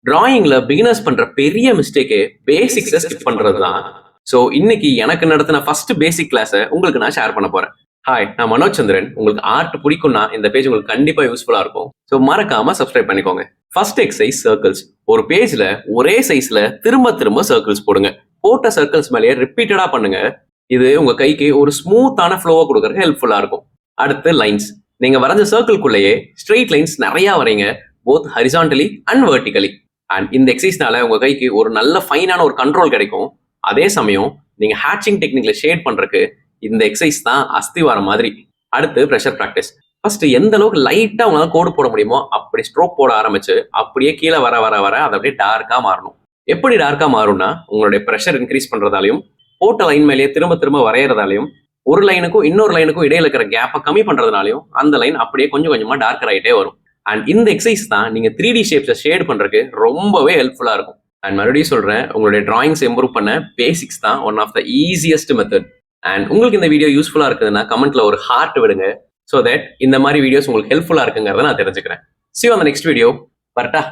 டிராயிங்ல beginners பண்ற பெரிய மிஸ்டேக்கே பேசிக்ஸை skip பண்றது தான். ஸோ இன்னைக்கு எனக்கு நடத்தின ஃபர்ஸ்ட் பேசிக் கிளாஸை உங்களுக்கு நான் ஷேர் பண்ண போறேன். ஹாய், நான் மனோஜ் சந்திரன். உங்களுக்கு ஆர்ட் பிடிக்கும்னா இந்த பேஜ் உங்களுக்கு கண்டிப்பா யூஸ்ஃபுல்லா இருக்கும். ஸோ மறக்காம சப்ஸ்கிரைப் பண்ணிக்கோங்க. First exercise circles. ஒரு பேஜ்ல ஒரே சைஸ்ல திரும்ப திரும்ப சர்க்கிள்ஸ் போடுங்க. போட்ட சர்க்கிள்ஸ் மேலேயே ரிப்பீட்டடா பண்ணுங்க. இது உங்க கைக்கு ஒரு ஸ்மூத்தான ஃப்ளோவை கொடுக்கறதுக்கு ஹெல்ப்ஃபுல்லா இருக்கும். அடுத்து லைன்ஸ். நீங்க வரைஞ்ச சர்க்கிள்குள்ளேயே ஸ்ட்ரெயிட் லைன்ஸ் நிறைய வரைங்க, both horizontally and vertically. And இந்த எக்ஸசைஸ்னால உங்க கைக்கு ஒரு நல்ல ஃபைனான ஒரு கண்ட்ரோல் கிடைக்கும். அதே சமயம் நீங்க ஹேட்சிங் டெக்னிக்ல ஷேட் பண்றதுக்கு இந்த எக்ஸசைஸ் தான் அஸ்திவாரம் மாதிரி. அடுத்து ப்ரெஷர் ப்ராக்டிஸ். ஃபர்ஸ்ட் எந்த அளவுக்கு லைட்டா உங்களால கோடு போட முடியுமோ அப்படி ஸ்ட்ரோக் போட ஆரம்பிச்சு அப்படியே கீழே வர வர வர அது அப்படியே டார்க்கா மாறணும். எப்படி டார்க்கா மாறும்னா, உங்களுடைய ப்ரெஷர் இன்க்ரீஸ் பண்றதாலையும், போட்ட லைன் மேலேயே திரும்ப திரும்ப வரைகிறதாலையும், ஒரு லைனுக்கும் இன்னொரு லைனுக்கும் இடையில இருக்கிற கேப்பை கம்மி பண்றதுனாலையும் அந்த லைன் அப்படியே கொஞ்சம் கொஞ்சமா டார்க்கர் ஆகிட்டே வரும். அண்ட் இந்த எக்ஸசைஸ் தான் நீங்க 3D ஷேப்ஸை ஷேட் பண்றதுக்கு ரொம்பவே ஹெல்ப்ஃபுல்லா இருக்கும். அண்ட் மறுபடியும் சொல்றேன், உங்களுடைய டிராயிங்ஸ் இம்ப்ரூவ் பண்ண பேசிக்ஸ் தான் one of the easiest method. And உங்களுக்கு இந்த வீடியோ யூஸ்ஃபுல்லா இருக்குதுன்னா கமெண்ட்ல ஒரு ஹார்ட் விடுங்க. ஸோ தட் இந்த மாதிரி வீடியோஸ் உங்களுக்கு ஹெல்ப்ஃபுல்லா இருக்குங்கிறத நான் தெரிஞ்சுக்கிறேன். See you on the next video. வரட்டா?